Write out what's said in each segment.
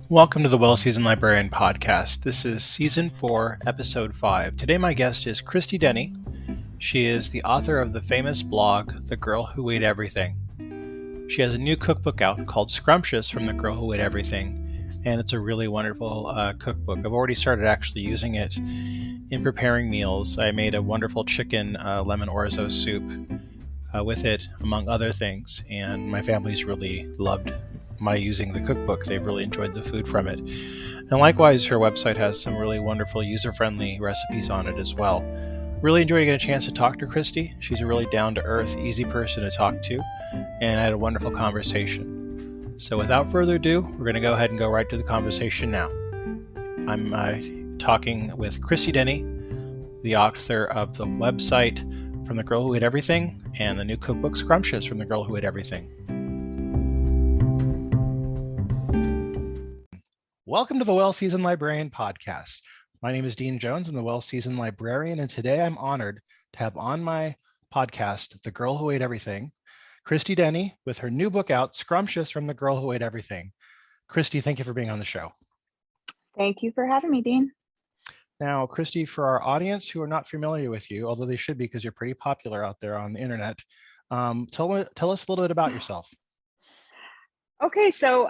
Welcome to the Well Seasoned Librarian Podcast. This is Season 4, Episode 5. Today my guest is Christy Denney. She is the author of the famous blog, The Girl Who Ate Everything. She has a new cookbook out called Scrumptious from The Girl Who Ate Everything, and it's a really wonderful cookbook. I've already started actually using it in preparing meals. I made a wonderful chicken lemon orzo soup with it, among other things, and my family's really loved my using the cookbook. They've really enjoyed the food from it. And likewise, her website has some really wonderful user-friendly recipes on it as well. Really enjoyed getting a chance to talk to Christy. She's a really down-to-earth, easy person to talk to, and I had a wonderful conversation. So without further ado, we're going to go ahead and go right to the conversation now. I'm talking with Christy Denney, the author of the website From the Girl Who Ate Everything and the new cookbook Scrumptious from the Girl Who Ate Everything. Welcome to the Well Seasoned Librarian Podcast. My name is Dean Jones. I'm the Well Seasoned Librarian, and today I'm honored to have on my podcast The Girl Who Ate Everything, Christy Denney, with her new book out, Scrumptious from the Girl Who Ate Everything. Christy, thank you for being on the show. Thank you for having me, Dean. Now, Christy, for our audience who are not familiar with you, although they should be because you're pretty popular out there on the internet, tell us a little bit about yourself. Okay, so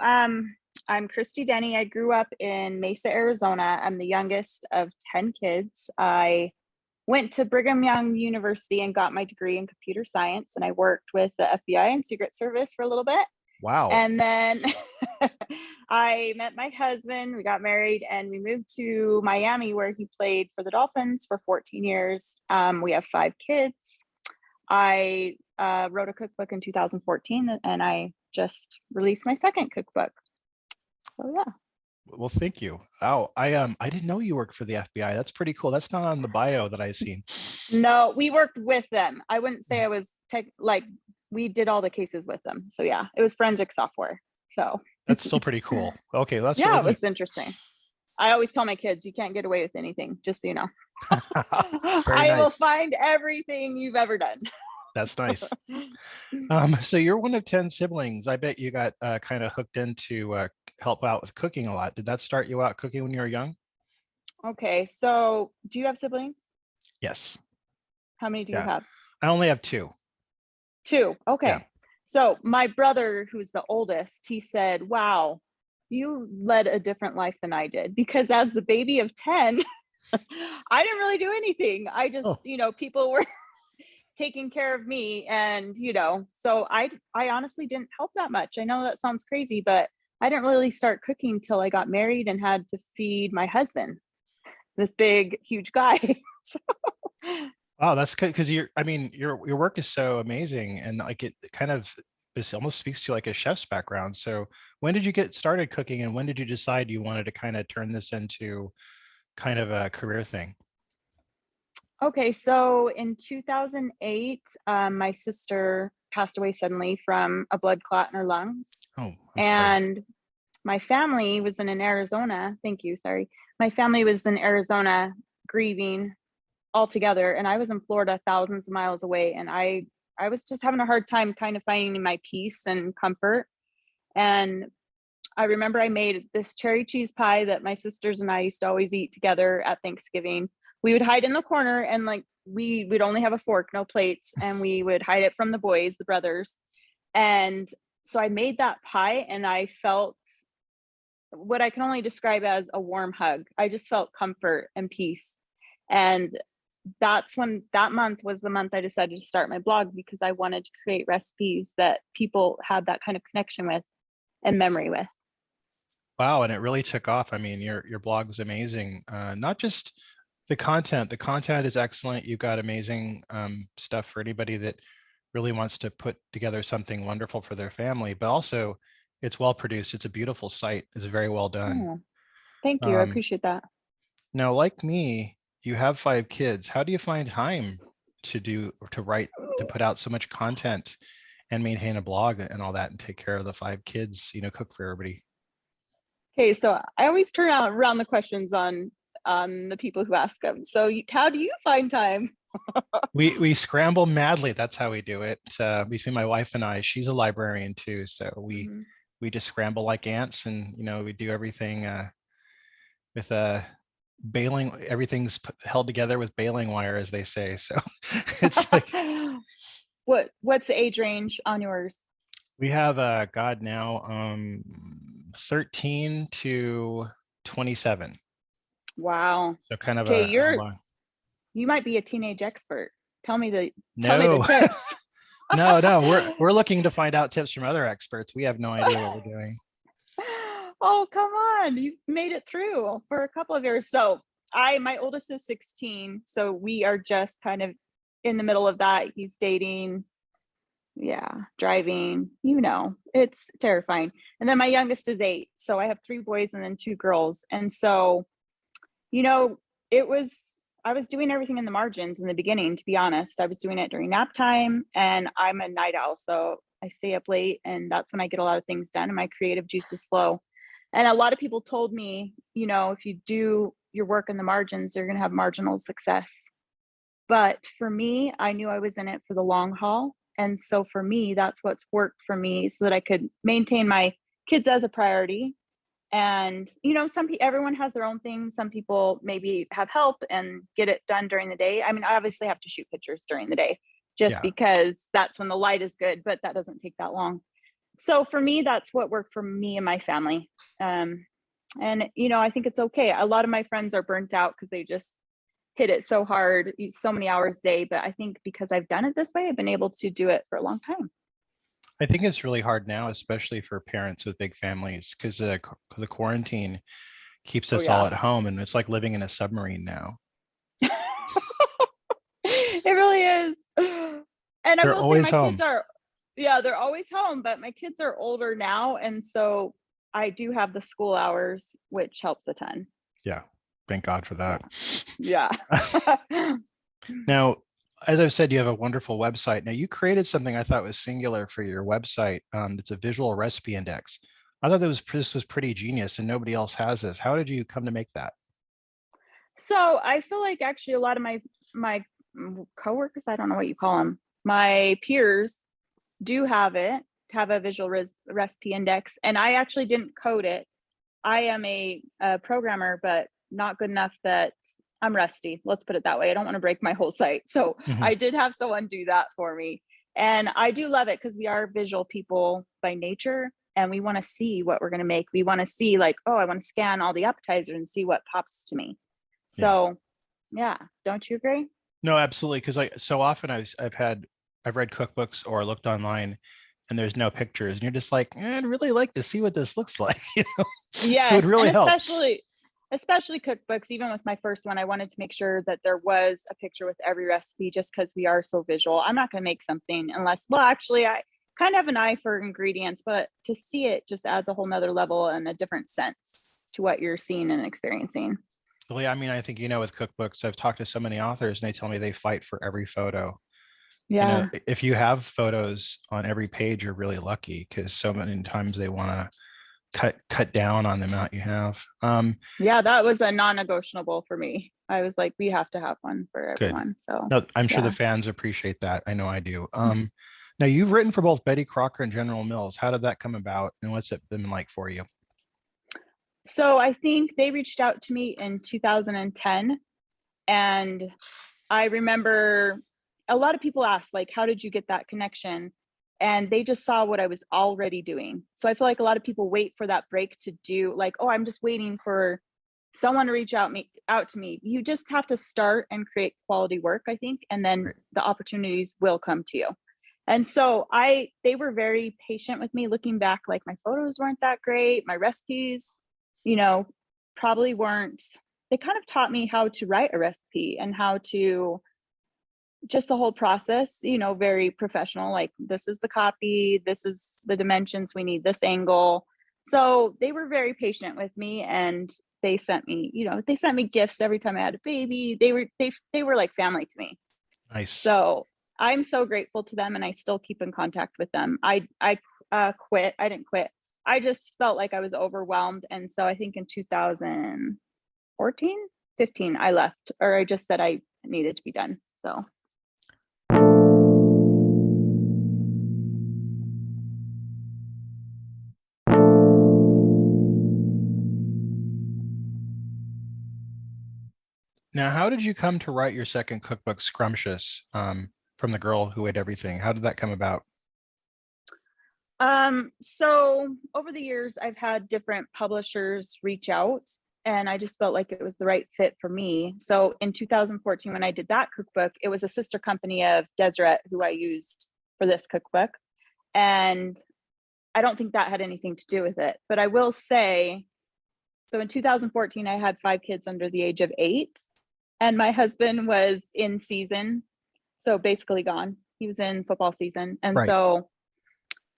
I'm Christy Denney. I grew up in Mesa, Arizona. I'm the youngest of 10 kids. I went to Brigham Young University and got my degree in computer science, and I worked with the FBI and Secret Service for a little bit. Wow. And then I met my husband, we got married, and we moved to Miami, where he played for the Dolphins for 14 years. We have 5 kids. I wrote a cookbook in 2014, and I just released my second cookbook. So yeah. Well, thank you. Oh, I didn't know you worked for the FBI. That's pretty cool. That's not on the bio that I've seen. No, we worked with them. I wouldn't say I was we did all the cases with them. So yeah, it was forensic software. So that's still pretty cool. Okay, that's yeah, really it was interesting. I always tell my kids, you can't get away with anything, just so you know. I will find everything you've ever done. That's nice. So you're one of 10 siblings. I bet you got kind of hooked into help out with cooking a lot. Did that start you out cooking when you were young? Okay, so do you have siblings? Yes. How many do you have? I only have 2. 2. Okay. Yeah. So my brother, who's the oldest, he said, wow, you led a different life than I did, because as the baby of 10, I didn't really do anything. I just, people were taking care of me, and, so I honestly didn't help that much. I know that sounds crazy, but I didn't really start cooking till I got married and had to feed my husband, this big, huge guy. So. Wow, that's good, because your work is so amazing, and like it almost speaks to like a chef's background. So when did you get started cooking, and when did you decide you wanted to kind of turn this into kind of a career thing? Okay, so in 2008, my sister passed away suddenly from a blood clot in her lungs. Oh, and sorry. My family was in Arizona. Thank you. Sorry. My family was in Arizona grieving all together, and I was in Florida, thousands of miles away. And I was just having a hard time kind of finding my peace and comfort. And I remember I made this cherry cheese pie that my sisters and I used to always eat together at Thanksgiving. We would hide in the corner, and we'd only have a fork, no plates, and we would hide it from the boys, the brothers. And so I made that pie, and I felt what I can only describe as a warm hug. I just felt comfort and peace. And that's when that month was the month I decided to start my blog, because I wanted to create recipes that people had that kind of connection with and memory with. Wow, and it really took off. I mean, your blog is amazing. Not just the content is excellent. You've got amazing stuff for anybody that really wants to put together something wonderful for their family, but also it's well produced. It's a beautiful site. It's very well done. Oh, thank you. I appreciate that. Now, like me, you have 5 kids. How do you find time to write, to put out so much content and maintain a blog and all that, and take care of the 5 kids, cook for everybody? Okay, so I always turn around the questions on the people who ask them. So how do you find time? We scramble madly. That's how we do it. Between my wife and I, she's a librarian too. So we we just scramble like ants, and we do everything with baling. Everything's held together with baling wire, as they say. So it's like what's the age range on yours? we have God now 13 to 27. Wow. So kind of Okay, a you might be a teenage expert. Tell me the no. tips. No, we're looking to find out tips from other experts. We have no idea what we're doing. Oh, come on. You've made it through for a couple of years. So my oldest is 16. So we are just kind of in the middle of that. He's dating, driving, it's terrifying. And then my youngest is 8. So I have 3 boys and then 2 girls. And so, I was doing everything in the margins in the beginning, to be honest. I was doing it during nap time, and I'm a night owl. So I stay up late, and that's when I get a lot of things done and my creative juices flow. And a lot of people told me, if you do your work in the margins, you're going to have marginal success. But for me, I knew I was in it for the long haul. And so for me, that's what's worked for me so that I could maintain my kids as a priority. And, everyone has their own things. Some people maybe have help and get it done during the day. I mean, I obviously have to shoot pictures during the day just because that's when the light is good, but that doesn't take that long. So for me, that's what worked for me and my family. And, I think it's okay. A lot of my friends are burnt out because they just hit it so hard, so many hours a day. But I think because I've done it this way, I've been able to do it for a long time. I think it's really hard now, especially for parents with big families, because the quarantine keeps us all at home, and it's like living in a submarine now. It really is. And they're I will say my home. Kids are, they're always home, but my kids are older now. And so I do have the school hours, which helps a ton. Yeah. Thank God for that. Yeah. Now, as I've said, you have a wonderful website. Now, you created something I thought was singular for your website. It's a visual recipe index. I thought this was pretty genius, and nobody else has this. How did you come to make that? So I feel like actually a lot of my coworkers, I don't know what you call them, my peers do have a visual recipe index, and I actually didn't code it. I am a programmer, but not good enough that I'm rusty. Let's put it that way. I don't want to break my whole site. So I did have someone do that for me. And I do love it because we are visual people by nature, and we want to see what we're going to make. We want to see I want to scan all the appetizers and see what pops to me. So don't you agree? No, absolutely. Because so often I've read cookbooks or looked online, and there's no pictures, and you're just like, I'd really like to see what this looks like. Yes, it would really help. Especially cookbooks. Even with my first one, I wanted to make sure that there was a picture with every recipe, just because we are so visual. I'm not going to make something unless, actually, I kind of have an eye for ingredients, but to see it just adds a whole nother level and a different sense to what you're seeing and experiencing. Well, yeah, I mean, I think, with cookbooks, I've talked to so many authors, and they tell me they fight for every photo. Yeah. If you have photos on every page, you're really lucky, because so many times they want to cut down on the amount you have. That was a non-negotiable for me. I was like, we have to have one for everyone. So no, I'm sure the fans appreciate that. I know I do. Now, you've written for both Betty Crocker and General Mills. How did that come about, and what's it been like for you? So I think they reached out to me in 2010, and I remember a lot of people asked, how did you get that connection? And they just saw what I was already doing. So I feel like a lot of people wait for that break to do I'm just waiting for someone to reach out to me. You just have to start and create quality work, I think, and then the opportunities will come to you. And so they were very patient with me. Looking back, my photos weren't that great. My recipes, probably weren't. They kind of taught me how to write a recipe and how to just the whole process, very professional. This is the copy, this is the dimensions, we need this angle. So they were very patient with me, and they sent me gifts every time I had a baby. They were like family to me. Nice. So I'm so grateful to them, and I still keep in contact with them. I quit. I didn't quit. I just felt like I was overwhelmed. And so I think in 15, I left, or I just said I needed to be done. So. Now, how did you come to write your second cookbook, Scrumptious, from the girl who ate everything? How did that come about? So over the years, I've had different publishers reach out, and I just felt like it was the right fit for me. So in 2014, when I did that cookbook, it was a sister company of Deseret who I used for this cookbook. And I don't think that had anything to do with it. But I will say, so in 2014, I had 5 kids under the age of 8, and my husband was in season. So basically gone. He was in football season. And Right. so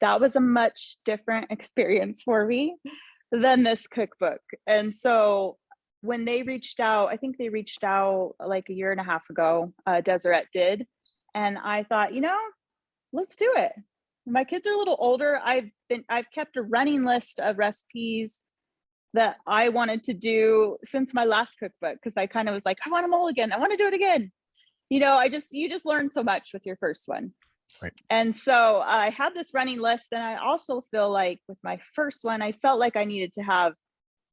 that was a much different experience for me than this cookbook. And so when they reached out, I think they reached out like a year and a half ago, Deseret did. And I thought, let's do it. My kids are a little older. I've kept a running list of recipes that I wanted to do since my last cookbook, because I kind of was like, I want them all again. I want to do it again. You just learn so much with your first one. Right. And so I had this running list, and I also feel like with my first one, I felt like I needed to have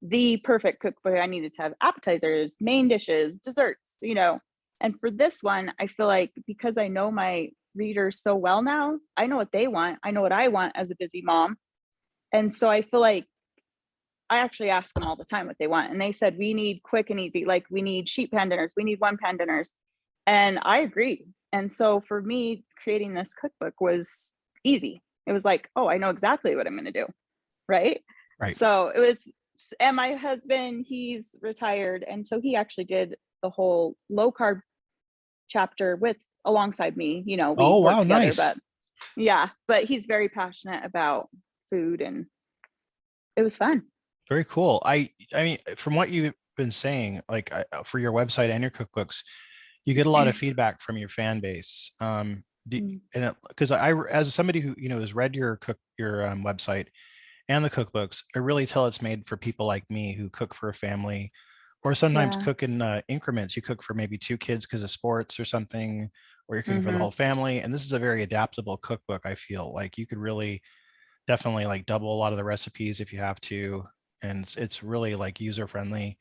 the perfect cookbook. I needed to have appetizers, main dishes, desserts, and for this one, I feel like because I know my readers so well now, I know what they want. I know what I want as a busy mom. And so I feel like I actually ask them all the time what they want. And they said, we need quick and easy. Like, we need sheet pan dinners. We need 1-pan dinners. And I agree. And so for me, creating this cookbook was easy. It was like, oh, I know exactly what I'm going to do. Right. Right. So it was, and my husband, he's retired. And so he actually did the whole low carb chapter alongside me. We Oh, worked wow. together, Nice. but he's very passionate about food, and it was fun. Very cool. I mean, from what you've been saying, like for your website and your cookbooks, you get a lot of feedback from your fan base. Because as somebody who has read your website and the cookbooks, I really tell it's made for people like me who cook for a family, or sometimes Yeah. cook in increments. You cook for maybe 2 kids because of sports or something, or you're cooking for the Mm-hmm. whole family. And this is a very adaptable cookbook. I feel like you could really definitely like double a lot of the recipes if you have to, and it's really like user friendly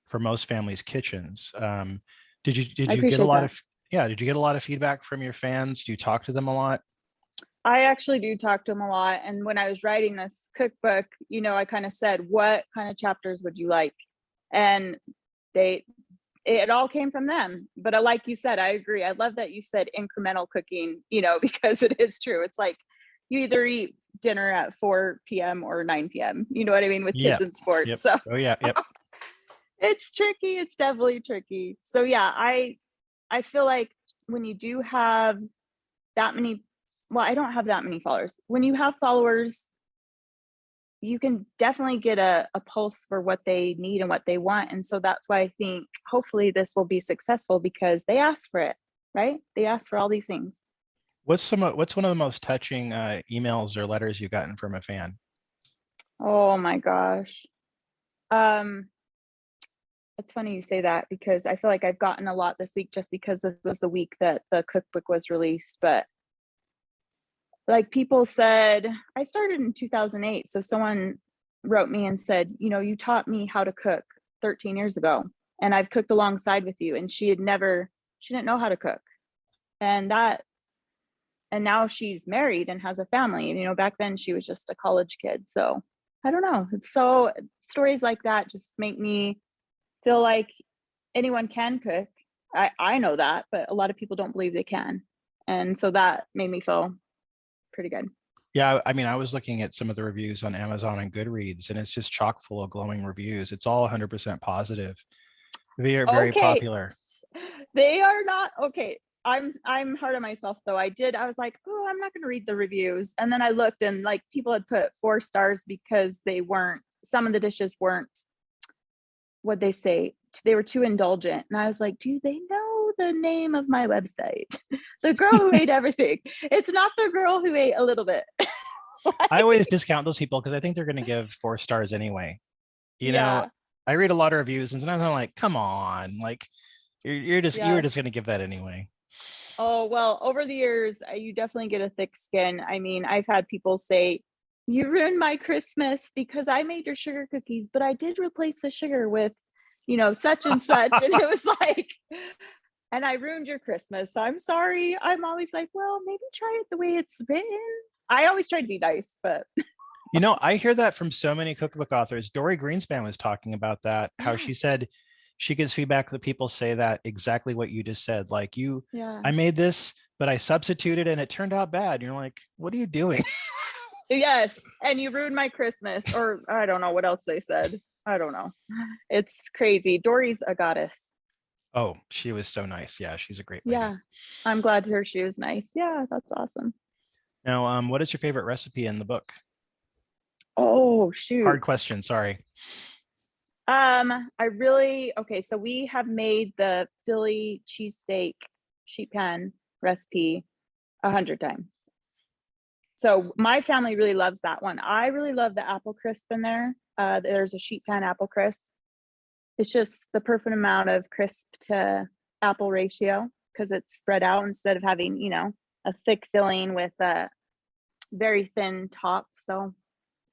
for most families' kitchens. Did I you get a appreciate lot that. of yeah? Did you get a lot of feedback from your fans? Do you talk to them a lot? I actually do talk to them a lot. And when I was writing this cookbook, I kind of said, what kind of chapters would you like? And it all came from them. But like you said, I agree. I love that you said incremental cooking, because it is true. It's like you either eat dinner at 4 p.m. or 9 p.m. You know what I mean? With Yeah. kids in sports. Yep. So Oh yeah. Yep. it's tricky. It's definitely tricky. So yeah, I feel like when you do have that many, well, I don't have that many followers. When you have followers, you can definitely get a pulse for what they need and what they want. And so that's why I think hopefully this will be successful, because they ask for it, right? They ask for all these things. What's one of the most touching emails or letters you've gotten from a fan? Oh my gosh. It's funny you say that, because I feel like I've gotten a lot this week just because this was the week that the cookbook was released. But like, people said, I started in 2008. So someone wrote me and said, you taught me how to cook 13 years ago, and I've cooked alongside with you. And she didn't know how to cook. And now she's married and has a family. Back then she was just a college kid. So I don't know. So stories like that just make me feel like anyone can cook. I know that, but a lot of people don't believe they can. And so that made me feel pretty good. Yeah, I mean, I was looking at some of the reviews on Amazon and Goodreads, and it's just chock full of glowing reviews. It's all 100% positive. They are very Okay. popular. They are not okay. I'm hard on myself though. I was like, oh, I'm not going to read the reviews. And then I looked, and like, people had put 4 stars because some of the dishes weren't, what they say, they were too indulgent. And I was like, do they know the name of my website? The girl who ate everything. It's not the girl who ate a little bit. I always discount those people because I think they're going to give 4 stars anyway. Yeah. I read a lot of reviews, and sometimes I'm like, come on, like you were just going to give that anyway. Oh, well, over the years, you definitely get a thick skin. I mean, I've had people say, you ruined my Christmas because I made your sugar cookies, but I did replace the sugar with such and such. And it was like, and I ruined your Christmas. So I'm sorry. I'm always like, well, maybe try it the way it's written. I always try to be nice, but. I hear that from so many cookbook authors. Dory Greenspan was talking about that, how she said she gets feedback that people say that exactly what you just said. Like I made this, but I substituted and it turned out bad. You're like, what are you doing? Yes. And you ruined my Christmas, or I don't know what else they said. I don't know. It's crazy. Dory's a goddess. Oh, she was so nice. Yeah, she's a great lady. Yeah. I'm glad to hear she was nice. Yeah, that's awesome. Now, what is your favorite recipe in the book? Oh, shoot. Hard question. Sorry. So we have made the Philly cheesesteak sheet pan recipe 100 times. So my family really loves that one. I really love the apple crisp in there. There's a sheet pan apple crisp. It's just the perfect amount of crisp to apple ratio because it's spread out instead of having, a thick filling with a very thin top. So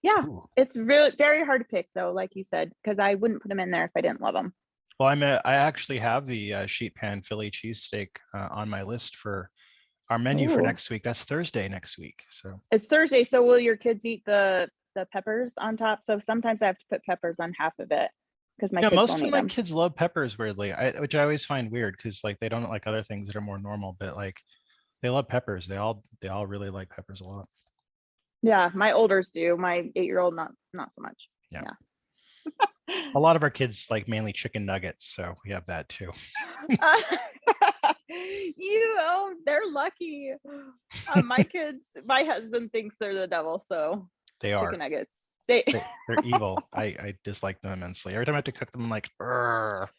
yeah, It's really very hard to pick though, like you said, because I wouldn't put them in there if I didn't love them. Well, I actually have the sheet pan Philly cheesesteak on my list for our menu for next week. That's Thursday next week. So it's Thursday. So will your kids eat the peppers on top? So sometimes I have to put peppers on half of it because my kids most don't of my eat kids love peppers weirdly, which I always find weird because like they don't like other things that are more normal, but like they love peppers. They all really like peppers a lot. Yeah, my olders do. My 8-year-old not so much. Yeah. A lot of our kids like mainly chicken nuggets, so we have that too. They're lucky. My kids, my husband thinks they're the devil, so they are chicken nuggets. They're evil. I dislike them immensely. Every time I have to cook them, I'm like, well,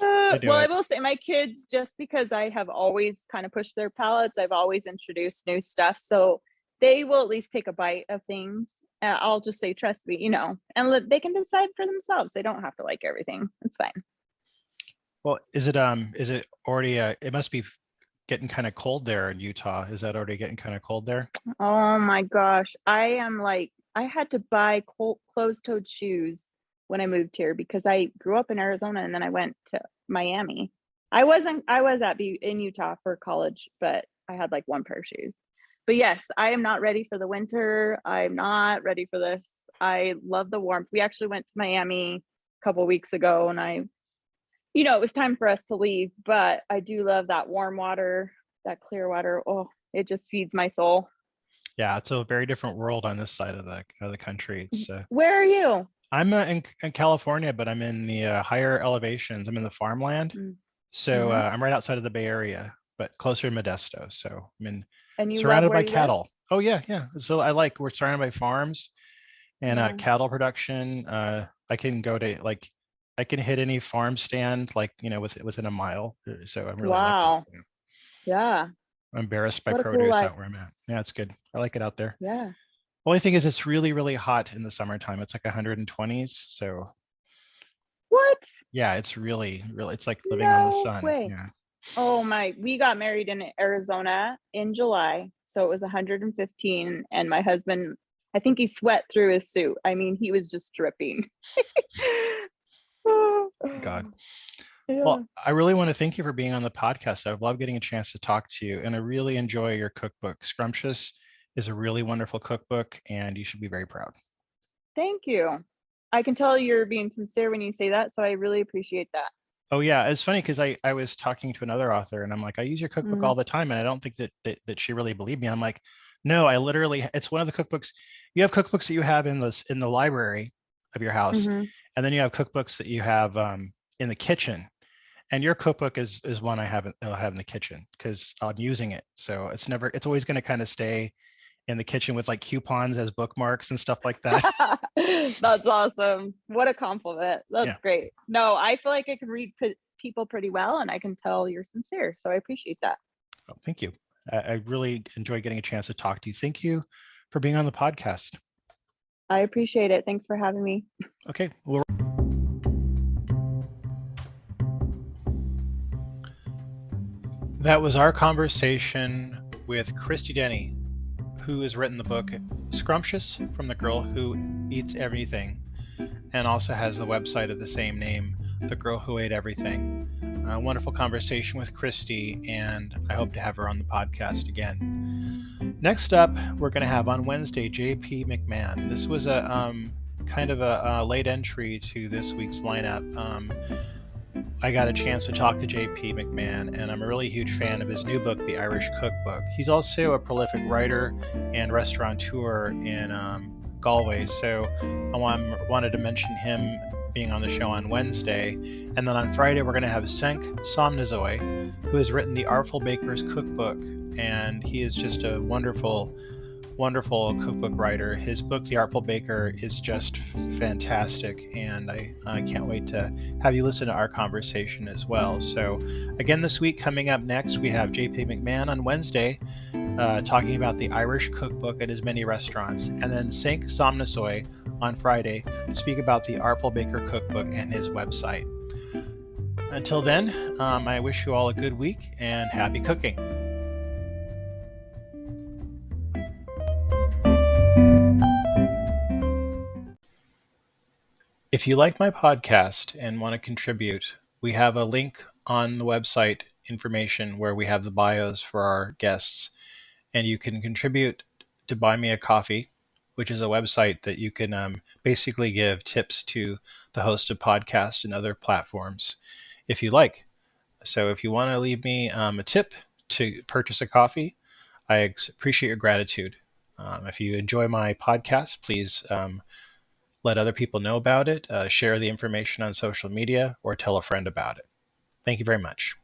I will say my kids, just because I have always kind of pushed their palates, I've always introduced new stuff, so they will at least take a bite of things. I'll just say, trust me, and they can decide for themselves. They don't have to like everything. It's fine. Well, is it already, it must be getting kind of cold there in Utah. Is that already getting kind of cold there? Oh my gosh. I had to buy closed-toed shoes when I moved here because I grew up in Arizona and then I went to Miami. I was in Utah for college, but I had like one pair of shoes. But yes, I am not ready for the winter. I'm not ready for this. I love the warmth. We actually went to Miami a couple weeks ago and it was time for us to leave, but I do love that warm water, that clear water. Oh, it just feeds my soul. Yeah, it's a very different world on this side of the country. It's Where are you? I'm in California, but I'm in the higher elevations. I'm in the farmland. So I'm right outside of the Bay Area, but closer to Modesto. So I'm surrounded by cattle. Oh yeah. So we're surrounded by farms and cattle production. I can go to I can hit any farm stand within a mile. So I'm really lucky. Yeah. I'm embarrassed by produce out where I'm at. Yeah, it's good. I like it out there. Yeah. Only thing is it's really, really hot in the summertime. It's like 120s. So what? Yeah, it's really, really, it's like living on the sun. Way. Yeah. Oh we got married in Arizona in July. So it was 115 and my husband, I think he sweat through his suit. I mean, he was just dripping. God. Yeah. Well, I really want to thank you for being on the podcast. I've loved getting a chance to talk to you, and I really enjoy your cookbook. Scrumptious is a really wonderful cookbook, and you should be very proud. Thank you. I can tell you're being sincere when you say that, so I really appreciate that. Oh yeah, it's funny because I was talking to another author, and I'm like, I use your cookbook all the time, and I don't think that she really believed me. I'm like, no, I literally, it's one of the cookbooks. You have cookbooks that you have in the library of your house, and then you have cookbooks that you have in the kitchen. And your cookbook is one I'll have in the kitchen because I'm using it. So it's always going to kind of stay in the kitchen with like coupons as bookmarks and stuff like that. That's awesome. What a compliment. That's great. No, I feel like I can read people pretty well and I can tell you're sincere. So I appreciate that. Oh, thank you. I really enjoy getting a chance to talk to you. Thank you for being on the podcast. I appreciate it. Thanks for having me. Okay. That was our conversation with Christy Denney, who has written the book Scrumptious, from the Girl Who Eats Everything, and also has the website of the same name. The Girl Who Ate Everything. A wonderful conversation with Christy, and I hope to have her on the podcast again. Next up, we're going to have on Wednesday JP McMahon. This was a kind of a late entry to this week's lineup. I got a chance to talk to JP McMahon, and I'm a really huge fan of his new book, The Irish Cookbook. He's also a prolific writer and restaurateur in Galway, so I wanted to mention him being on the show on Wednesday. And then on Friday, we're going to have Cenk Somnazoy, who has written The Artful Baker's Cookbook, and he is just a wonderful cookbook writer. His book, The Artful Baker, is just fantastic, and I can't wait to have you listen to our conversation as well. So again, this week, coming up next, we have JP McMahon on Wednesday talking about the Irish cookbook at his many restaurants, and then Cenk Somnazoy on Friday to speak about the Artful Baker Cookbook and his website. Until then, I wish you all a good week and happy cooking. If you like my podcast and want to contribute, we have a link on the website information where we have the bios for our guests, and you can contribute to Buy Me a Coffee, which is a website that you can basically give tips to the host of podcasts and other platforms if you like. So if you want to leave me a tip to purchase a coffee, I appreciate your gratitude. If you enjoy my podcast, please let other people know about it, share the information on social media, or tell a friend about it. Thank you very much.